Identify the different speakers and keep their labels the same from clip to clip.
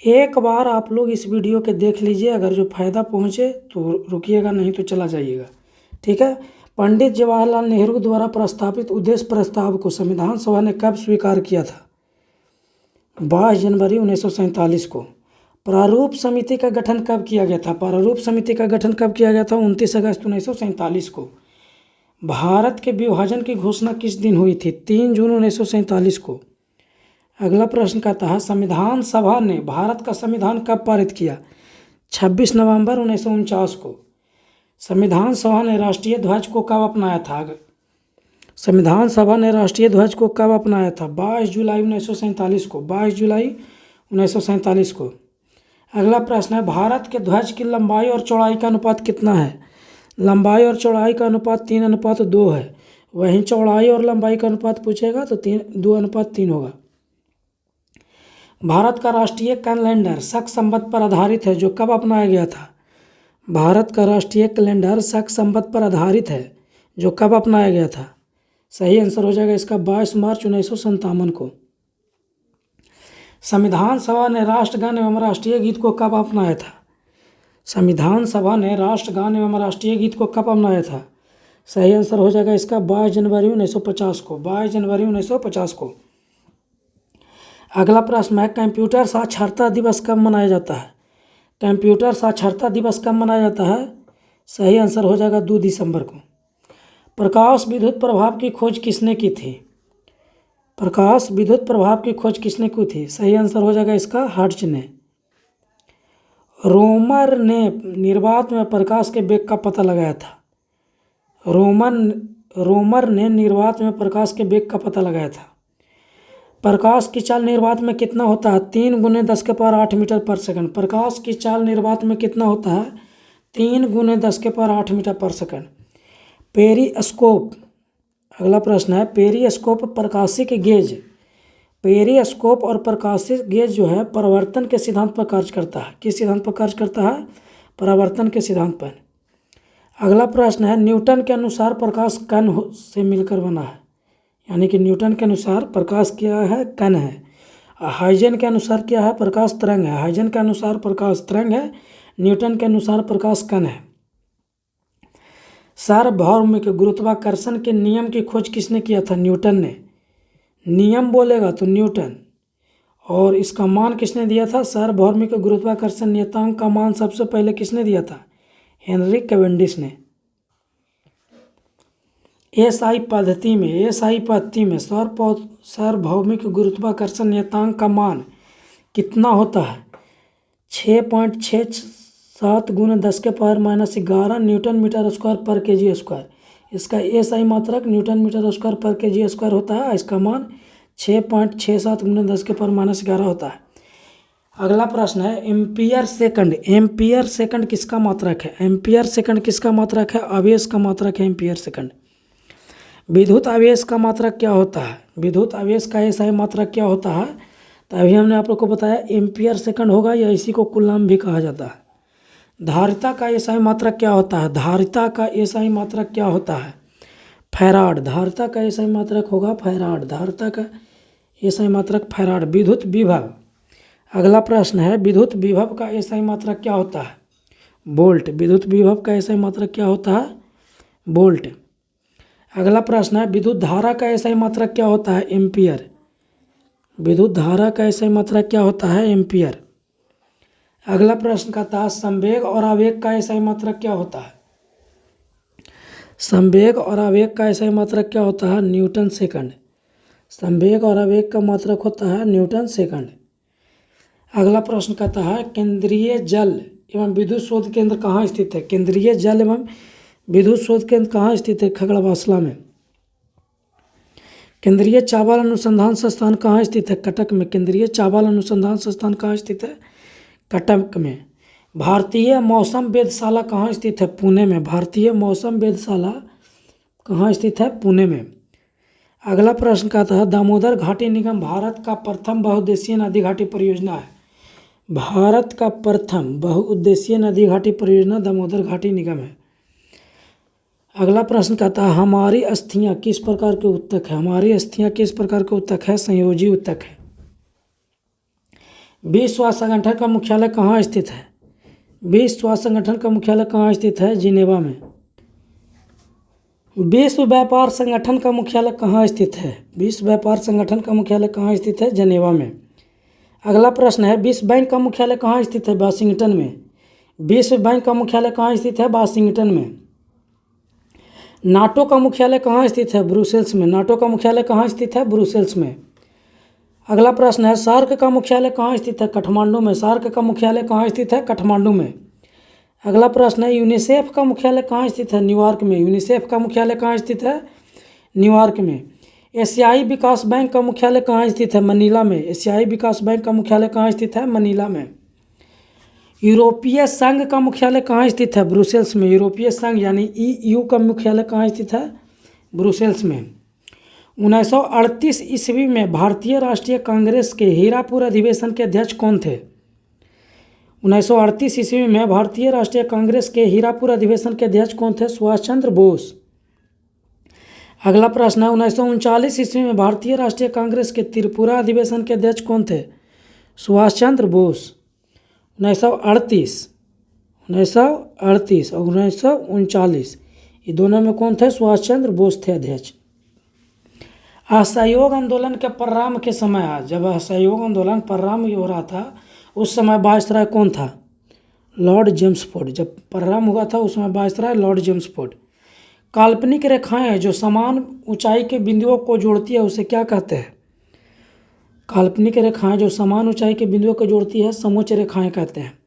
Speaker 1: एक बार आप लोग इस वीडियो के देख लीजिए, अगर जो फ़ायदा पहुँचे तो रुकिएगा, नहीं तो चला जाइएगा। ठीक है। पंडित जवाहरलाल नेहरू द्वारा प्रस्तावित उद्देश्य प्रस्ताव को संविधान सभा ने कब स्वीकार किया था? 22 जनवरी 1947 को। प्रारूप समिति का गठन कब किया गया था? प्रारूप समिति का गठन कब किया गया था? 29 अगस्त 1947 को। भारत के विभाजन की घोषणा किस दिन हुई थी? 3 जून 1947 को। अगला प्रश्न कहता है, संविधान सभा ने भारत का संविधान कब पारित किया? 26 नवंबर 1949 को। संविधान सभा ने राष्ट्रीय ध्वज को कब अपनाया था? संविधान सभा ने राष्ट्रीय ध्वज को कब अपनाया था? 22 जुलाई 1947 को। 22 जुलाई 1947 को। अगला प्रश्न है, भारत के ध्वज की लंबाई और चौड़ाई का अनुपात कितना है? लंबाई और चौड़ाई का अनुपात 3:2 है। वहीं चौड़ाई और लंबाई का अनुपात पूछेगा तो 2:3 होगा। भारत का राष्ट्रीय कैलेंडर शक संवत पर आधारित है, जो कब अपनाया गया था? भारत का राष्ट्रीय कैलेंडर शक संवत पर आधारित है, जो कब अपनाया गया था? सही आंसर हो जाएगा इसका 22 मार्च 1957 को। संविधान सभा ने राष्ट्रगान एवं राष्ट्रीय गीत को कब अपनाया था? संविधान सभा ने राष्ट्रगान एवं राष्ट्रीय गीत को कब अपनाया था? सही आंसर हो जाएगा इसका 22 जनवरी 1950 को। 22 जनवरी 1950 को। अगला प्रश्न है, कंप्यूटर साक्षरता दिवस कब मनाया जाता है? कंप्यूटर साक्षरता दिवस कब मनाया जाता है? सही आंसर हो जाएगा 2 दिसंबर को। प्रकाश विद्युत प्रभाव की खोज किसने की थी? प्रकाश विद्युत प्रभाव की खोज किसने की थी? सही आंसर हो जाएगा इसका हर्ट्ज ने। रोमर ने निर्वात में प्रकाश के वेग का पता लगाया था। रोमर ने निर्वात में प्रकाश के वेग का पता लगाया था। प्रकाश की चाल निर्वात में कितना होता है? 3 × 10⁸ मीटर पर सेकंड। प्रकाश की चाल निर्वात में कितना होता है? 3 × 10⁸ मीटर पर सेकंड। पेरिस्कोप। अगला प्रश्न है, पेरिस्कोप प्रकाशिक गेज। पेरिस्कोप और प्रकाशिक गेज जो है परावर्तन के सिद्धांत पर कार्य करता है। किस सिद्धांत पर कार्य करता है? परावर्तन के सिद्धांत पर। अगला प्रश्न है, न्यूटन के अनुसार प्रकाश कण से मिलकर बना है। यानी कि न्यूटन के अनुसार प्रकाश क्या है? कण है। हाइजन के अनुसार क्या है? प्रकाश तरंग है। हाइजन के अनुसार प्रकाश तरंग है। न्यूटन के अनुसार प्रकाश कण है। सार्वभौमिक गुरुत्वाकर्षण के नियम की खोज किसने किया था? न्यूटन ने। नियम बोलेगा तो न्यूटन। और इसका मान किसने दिया था? सार्वभौमिक गुरुत्वाकर्षण नियतांक का मान सबसे पहले किसने दिया था? हेनरी कैवेंडिश ने। एसआई पद्धति में सार्वभौमिक गुरुत्वाकर्षण नियतांक का मान कितना होता है? 6.67 × 10⁻⁻11 न्यूटन मीटर स्क्वायर पर kg स्क्वायर। इसका एसआई मात्रक न्यूटन मीटर स्क्वायर पर kg स्क्वायर होता है। इसका मान 6.67 × 10⁻11 होता है। अगला प्रश्न है, एम्पियर सेकंड। एम्पियर सेकंड किसका मात्रक है? एम्पियर सेकंड किसका मात्रक है? आवेश का मात्रक है एम्पियर सेकंड। विद्युत आवेश का मात्रक क्या होता है? विद्युत आवेश का एसआई मात्रक क्या होता है? तो अभी हमने आप लोग को बताया एम्पियर सेकंड होगा, या इसी को कूलम भी कहा जाता है। धारिता का एसआई मात्रक क्या होता है? धारिता का एसआई मात्रक क्या होता है? फैराड। धारिता का एसआई मात्रक होगा फैराड। धारिता का एसआई मात्रक फैराड। विद्युत विभव। अगला प्रश्न है, विद्युत विभव का एसआई मात्रक क्या होता है? वोल्ट। विद्युत विभव का एसआई मात्रक क्या होता है? वोल्ट। अगला प्रश्न है, विद्युत धारा का एसआई मात्रक क्या होता है? एम्पियर। विद्युत धारा का एसआई मात्रक क्या होता है? एम्पियर। अगला प्रश्न कहता है, संवेग और आवेग का एसआई मात्रक क्या होता है? संवेग और आवेग का एसआई मात्रक क्या होता है? Newton second. संवेग और आवेग का मात्रक होता है न्यूटन सेकंड। अगला प्रश्न कहता है, केंद्रीय जल एवं विद्युत शोध केंद्र कहाँ स्थित है? केंद्रीय जल एवं विद्युत शोध केंद्र कहाँ स्थित है? खगड़वासला में। केंद्रीय चावल अनुसंधान संस्थान कहाँ स्थित है? कटक में। केंद्रीय चावल अनुसंधान संस्थान कहाँ स्थित है? कटक में। भारतीय मौसम वेधशाला कहाँ स्थित है? पुणे में। भारतीय मौसम वेधशाला कहाँ स्थित है? पुणे में। अगला प्रश्न कहता है, दामोदर घाटी निगम भारत का प्रथम बहुउद्देशीय नदी घाटी परियोजना है। भारत का प्रथम बहुउद्देशीय नदी घाटी परियोजना दामोदर घाटी निगम है। अगला प्रश्न कहता है, हमारी अस्थियां किस प्रकार के उत्तक है? हमारी अस्थियां किस प्रकार के उत्तक है? संयोजी उत्तक है। विश्व स्वास्थ्य संगठन का मुख्यालय कहाँ स्थित है? विश्व स्वास्थ्य संगठन का मुख्यालय कहाँ स्थित है? जिनेवा में। विश्व व्यापार संगठन का मुख्यालय कहाँ स्थित है? विश्व व्यापार संगठन का मुख्यालय कहाँ स्थित है? जिनेवा में। अगला प्रश्न है, विश्व बैंक का मुख्यालय कहाँ स्थित है? वाशिंगटन में। विश्व बैंक का मुख्यालय कहाँ स्थित है? वाशिंगटन में। नाटो का मुख्यालय कहाँ स्थित है? ब्रुसेल्स में। नाटो का मुख्यालय कहाँ स्थित है? ब्रुसेल्स में। अगला प्रश्न है, सार्क का मुख्यालय कहाँ स्थित है? काठमांडू में। सार्क का मुख्यालय कहाँ स्थित है? काठमांडू में। अगला प्रश्न है, यूनिसेफ का मुख्यालय कहाँ स्थित है? न्यूयॉर्क में। यूनिसेफ का मुख्यालय कहाँ स्थित है? न्यूयॉर्क में। एशियाई विकास बैंक का मुख्यालय कहाँ स्थित है? मनीला में। एशियाई विकास बैंक का मुख्यालय कहाँ स्थित है? मनीला में। यूरोपीय संघ का मुख्यालय कहाँ स्थित है? ब्रुसेल्स में। यूरोपीय संघ यानी EU का मुख्यालय कहाँ स्थित है? ब्रुसेल्स में। 1938 ईस्वी में भारतीय राष्ट्रीय कांग्रेस के हीरापुर अधिवेशन के अध्यक्ष कौन थे? 1938 ईस्वी में भारतीय राष्ट्रीय कांग्रेस के हीरापुर अधिवेशन के अध्यक्ष कौन थे? सुभाष चंद्र बोस। अगला प्रश्न है, 1939 ईस्वी में भारतीय राष्ट्रीय कांग्रेस के त्रिपुरा अधिवेशन के अध्यक्ष कौन थे? सुभाष चंद्र बोस। 1938 और 1939 ये दोनों में कौन थे? सुभाष चंद्र बोस थे अध्यक्ष। असहयोग आंदोलन के प्रारंभ के समय, जब असहयोग आंदोलन प्रारंभ हो रहा था उस समय वायसराय कौन था? Lord Jamesford. जब प्रारंभ हुआ था उस समय वायसराय लॉर्ड जेम्सफोर्ड। काल्पनिक रेखाएं जो समान ऊंचाई के बिंदुओं को जोड़ती है उसे क्या कहते हैं? काल्पनिक रेखाएं जो समान ऊंचाई के बिंदुओं को जोड़ती है समोच्च रेखाएं कहते हैं।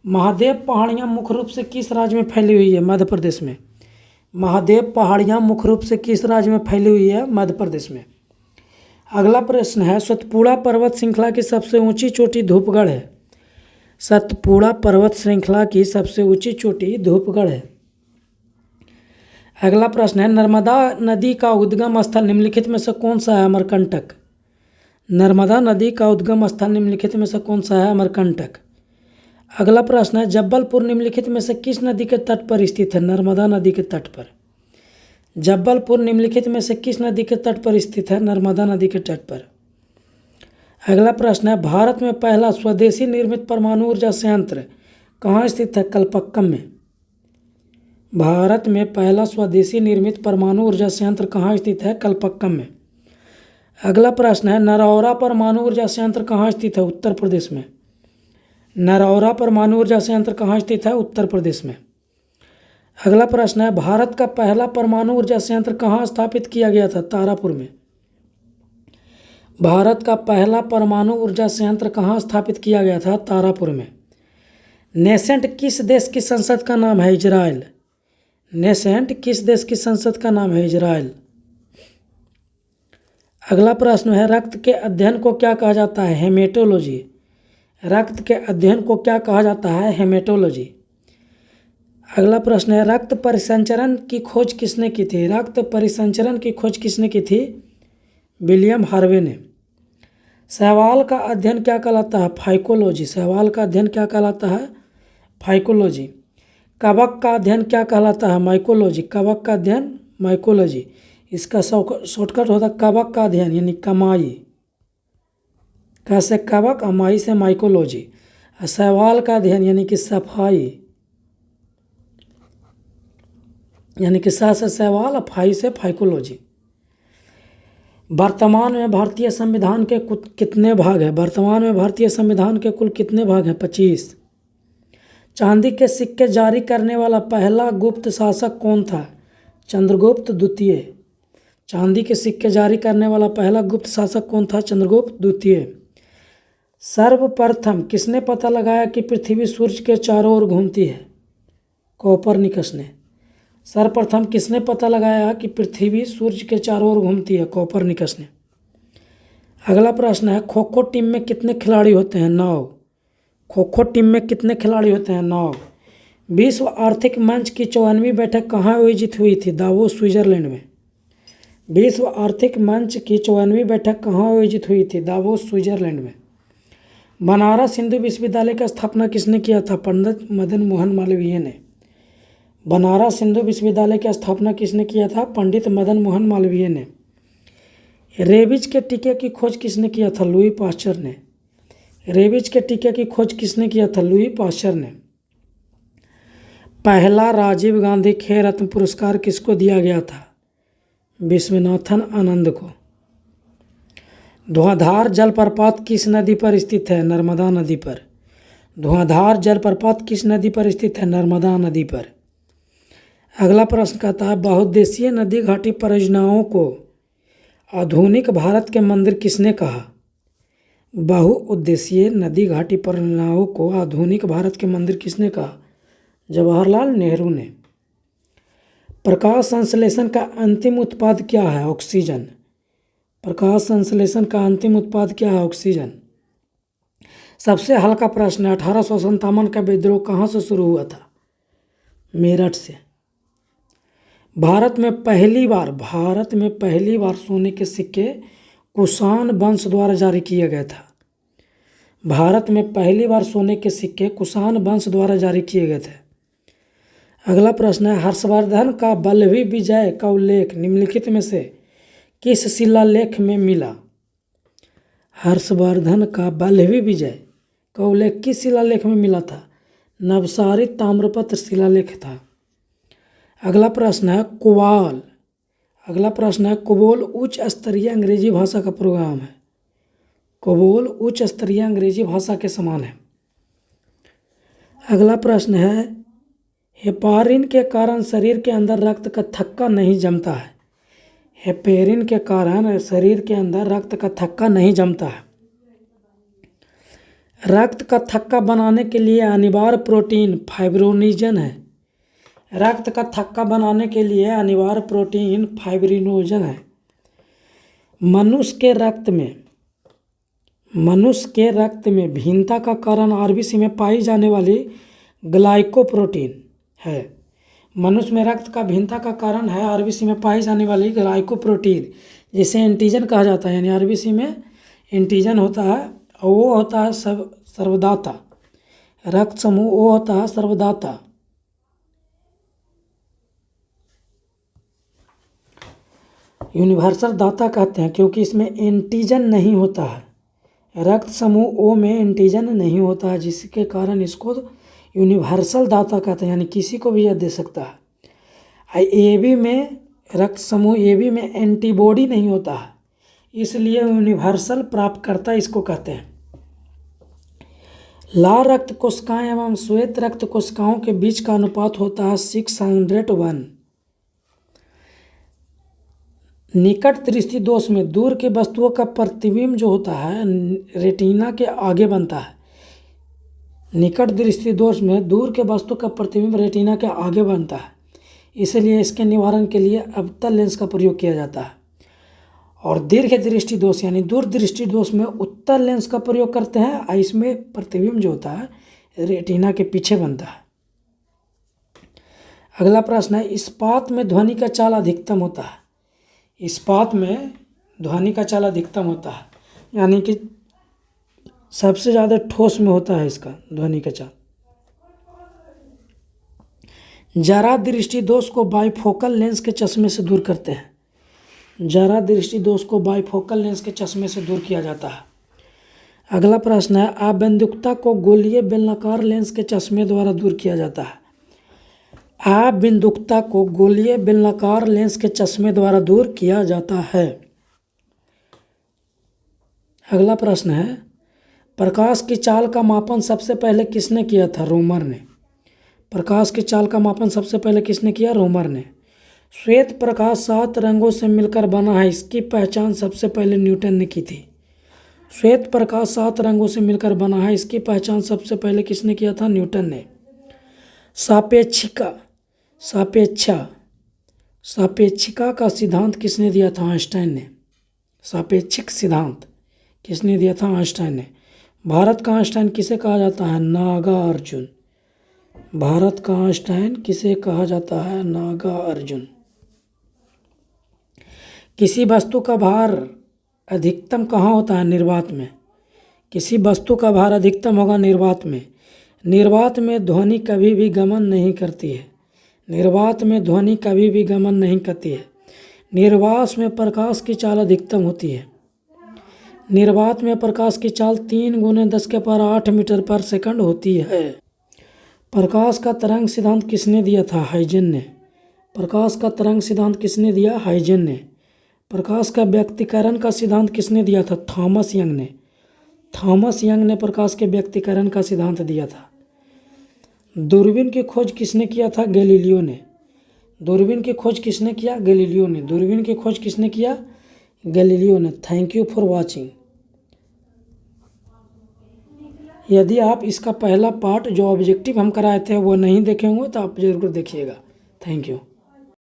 Speaker 1: महादेव पहाड़ियां मुख्य रूप से किस राज्य में फैली हुई है? मध्य प्रदेश में। महादेव पहाड़ियां मुख्य रूप से किस राज्य में फैली हुई है? मध्य प्रदेश में। अगला प्रश्न है, सतपुड़ा पर्वत श्रृंखला की सबसे ऊंची चोटी धूपगढ़ है। सतपुड़ा पर्वत श्रृंखला की सबसे ऊंची चोटी धूपगढ़ है। अगला प्रश्न है, नर्मदा नदी का उद्गम स्थल निम्नलिखित में से कौन सा है? अमरकंटक। नर्मदा नदी का उद्गम स्थल निम्नलिखित में से कौन सा है? अमरकंटक। अगला प्रश्न है, जबलपुर निम्नलिखित में से किस नदी के तट पर स्थित है? नर्मदा नदी के तट पर। जबलपुर निम्नलिखित में से किस नदी के तट पर स्थित है? नर्मदा नदी के तट पर। अगला प्रश्न है, भारत में पहला स्वदेशी निर्मित परमाणु ऊर्जा संयंत्र कहाँ स्थित है? कलपक्कम में। भारत में पहला स्वदेशी निर्मित परमाणु ऊर्जा संयंत्र कहाँ स्थित है? कलपक्कम में। अगला प्रश्न है, नरौरा परमाणु ऊर्जा संयंत्र कहाँ स्थित है? उत्तर प्रदेश में। नरौरा परमाणु ऊर्जा संयंत्र कहाँ स्थित है? उत्तर प्रदेश में। अगला प्रश्न है, भारत का पहला परमाणु ऊर्जा संयंत्र कहाँ स्थापित किया गया था? तारापुर में। भारत का पहला परमाणु ऊर्जा संयंत्र कहाँ स्थापित किया गया था? तारापुर में। नेसेंट किस देश की संसद का नाम है? इजराइल। नेसेंट किस देश की संसद का नाम है? इजराइल। अगला प्रश्न है, रक्त के अध्ययन को क्या कहा जाता है? हेमेटोलॉजी। रक्त के अध्ययन को क्या कहा जाता है? हेमेटोलॉजी। अगला प्रश्न है, रक्त परिसंचरण की खोज किसने की थी? रक्त परिसंचरण की खोज किसने की थी? विलियम हार्वे ने। शैवाल का अध्ययन क्या कहलाता है? फाइकोलॉजी। शैवाल का अध्ययन क्या कहलाता है? फाइकोलॉजी। कवक का अध्ययन क्या कहलाता है? माइकोलॉजी। कवक का अध्ययन माइकोलॉजी। इसका शॉर्टकट होता है कवक का अध्ययन यानी कमाई। क से कवक और माई से माइकोलॉजी। शैवाल का अध्ययन यानी कि सफाई, यानी कि सा से शैवाल और फाई से फाइकोलॉजी। वर्तमान में भारतीय संविधान के कितने भाग हैं? वर्तमान में भारतीय संविधान के कुल कितने भाग हैं? 25। चांदी के सिक्के जारी करने वाला पहला गुप्त शासक कौन था? चंद्रगुप्त द्वितीय। चांदी के सिक्के जारी करने वाला पहला गुप्त शासक कौन था? चंद्रगुप्त द्वितीय। सर्वप्रथम किसने पता लगाया कि पृथ्वी सूर्य के चारों ओर घूमती है? कोपरनिकस ने। सर्वप्रथम किसने पता लगाया कि पृथ्वी सूर्य के चारों ओर घूमती है? कोपरनिकस ने। अगला प्रश्न है, खो खो टीम में कितने खिलाड़ी होते हैं? 9। खो खो टीम में कितने खिलाड़ी होते हैं? 9। विश्व आर्थिक मंच की 54वीं बैठक कहाँ आयोजित हुई थी? दावोस, स्विट्जरलैंड में। विश्व आर्थिक मंच की 54वीं बैठक कहाँ आयोजित हुई थी? दावोस, स्विट्जरलैंड में। बनारस हिंदू विश्वविद्यालय की स्थापना किसने किया था? पंडित मदन मोहन मालवीय ने। बनारस हिंदू विश्वविद्यालय की स्थापना किसने किया था? पंडित मदन मोहन मालवीय ने। रेबीज के टीके की खोज किसने किया था? लुई पास्चर ने। रेबीज के टीके की खोज किसने किया था? लुई पाश्चर ने। पहला राजीव गांधी खेल रत्न पुरस्कार किसको दिया गया था? विश्वनाथन आनंद को। धुआंधार जलप्रपात किस नदी पर स्थित है? नर्मदा नदी पर। धुआंधार जलप्रपात किस नदी पर स्थित है? नर्मदा नदी पर। अगला प्रश्न कहता है बहुउद्देशीय नदी घाटी परियोजनाओं को आधुनिक भारत के मंदिर किसने कहा? बहुउद्देशीय नदी घाटी परियोजनाओं को आधुनिक भारत के मंदिर किसने कहा? जवाहरलाल नेहरू ने। प्रकाश संश्लेषण का अंतिम उत्पाद क्या है? ऑक्सीजन। प्रकाश संश्लेषण का अंतिम उत्पाद क्या है? ऑक्सीजन। सबसे हल्का प्रश्न है 1857 का विद्रोह कहाँ से शुरू हुआ था? मेरठ से। भारत में पहली बार सोने के सिक्के कुषाण वंश द्वारा जारी किया गया था। भारत में पहली बार सोने के सिक्के कुषाण वंश द्वारा जारी किए गए थे। अगला प्रश्न है हर्षवर्धन का बल्लभी विजय का उल्लेख निम्नलिखित में से किस शिलालेख में मिला? हर्षवर्धन का बल्लभी विजय का उल्लेख किस शिलालेख में मिला था? नवसारी ताम्रपत्र शिलालेख था। अगला प्रश्न है कोबोल उच्च स्तरीय अंग्रेजी भाषा का प्रोग्राम है। कोबोल उच्च स्तरीय अंग्रेजी भाषा के समान है। अगला प्रश्न है हेपारिन के कारण शरीर के अंदर रक्त का थक्का नहीं जमता है। हेपेरिन के कारण शरीर के अंदर रक्त का थक्का नहीं जमता है। रक्त का थक्का बनाने के लिए अनिवार्य प्रोटीन फाइब्रिनोजन है। रक्त का थक्का बनाने के लिए अनिवार्य प्रोटीन फाइब्रिनोजन है। मनुष्य के रक्त में भिन्नता का कारण आरबीसी में पाई जाने वाली ग्लाइकोप्रोटीन है। मनुष्य में रक्त का भिन्नता का कारण है आरबीसी में पाई जाने वाली ग्लाइकोप्रोटीन, जिसे एंटीजन कहा जाता है। यानी आरबीसी में एंटीजन होता है और वो होता है सर्वदाता। रक्त समूह वो होता है सर्वदाता। यूनिवर्सल दाता कहते हैं क्योंकि इसमें एंटीजन नहीं होता है। रक्त समूह ओ में एंटीजन नहीं होता है, जिसके कारण इसको यूनिवर्सल दाता कहते हैं, यानी किसी को भी यह दे सकता है। एबी में रक्त समूह एबी में एंटीबॉडी नहीं होता है, इसलिए यूनिवर्सल प्राप्तकर्ता इसको कहते हैं। लाल रक्त कोशिकाएं एवं श्वेत रक्त कोशिकाओं के बीच का अनुपात होता है 601। निकट दृष्टि दोष में दूर की वस्तुओं का प्रतिबिंब जो होता है रेटिना के आगे बनता है। निकट दृष्टि दोष में दूर के वस्तु का प्रतिबिंब रेटिना के आगे बनता है, इसलिए इसके निवारण के लिए अवतल लेंस का प्रयोग किया जाता है। और दीर्घ दृष्टि दोष यानी दूर दृष्टि दोष में उत्तल लेंस का प्रयोग करते हैं और इसमें प्रतिबिंब जो होता है रेटिना के पीछे बनता है। अगला प्रश्न है इस्पात में ध्वनि का चाल अधिकतम होता है। इस्पात में ध्वनि का चाल अधिकतम होता है, यानी कि सबसे ज़्यादा ठोस में होता है इसका ध्वनि का चाल। जरा दृष्टि दोष को बाइफोकल लेंस के चश्मे से दूर करते हैं। जरा दृष्टि दोष को बाइफोकल लेंस के चश्मे से दूर किया जाता है। अगला प्रश्न है अबिंदुकता को गोलीय बेलनाकार लेंस के चश्मे द्वारा दूर किया जाता है। अबिंदुकता को गोलीय बेलनाकार लेंस के चश्मे द्वारा दूर किया जाता है। अगला प्रश्न है प्रकाश की चाल का मापन सबसे पहले किसने किया था? रोमर ने। प्रकाश की चाल का मापन सबसे पहले किसने किया? रोमर ने। श्वेत प्रकाश 7 रंगों से मिलकर बना है, इसकी पहचान सबसे पहले न्यूटन ने की थी। श्वेत प्रकाश 7 रंगों से मिलकर बना है, इसकी पहचान सबसे पहले किसने किया था? न्यूटन ने। सापेक्षिका का सिद्धांत किसने दिया था? आइंस्टाइन ने। सापेक्षिक सिद्धांत किसने दिया था? आइंस्टाइन ने। भारत का आइंस्टाइन किसे कहा जाता है? नागार्जुन। भारत का आइंस्टाइन किसे कहा जाता है? नागार्जुन। किसी वस्तु का भार अधिकतम कहाँ होता है? निर्वात में। किसी वस्तु का भार अधिकतम होगा निर्वात में। निर्वात में ध्वनि कभी भी गमन नहीं करती है। निर्वात में ध्वनि कभी भी गमन नहीं करती है। निर्वात में प्रकाश की चाल अधिकतम होती है। निर्वात में प्रकाश की चाल 3 × 10⁸ मीटर पर सेकंड होती है। प्रकाश का तरंग सिद्धांत किसने दिया था? हाइजेन ने। प्रकाश का तरंग सिद्धांत किसने दिया? हाइजेन ने। प्रकाश का व्यक्तीकरण का सिद्धांत किसने दिया था? थॉमस यंग ने। थॉमस यंग ने प्रकाश के व्यक्तीकरण का सिद्धांत दिया था। दूरबीन की खोज किसने किया था? गैलीलियो ने। दूरबीन की खोज किसने किया? गैलीलियो ने। दूरबीन की खोज किसने किया? गैलीलियो ने। Thank you for watching. यदि आप इसका पहला पार्ट जो ऑब्जेक्टिव हम कराए थे वो नहीं देखे होंगे तो आप जरूर देखिएगा। Thank you.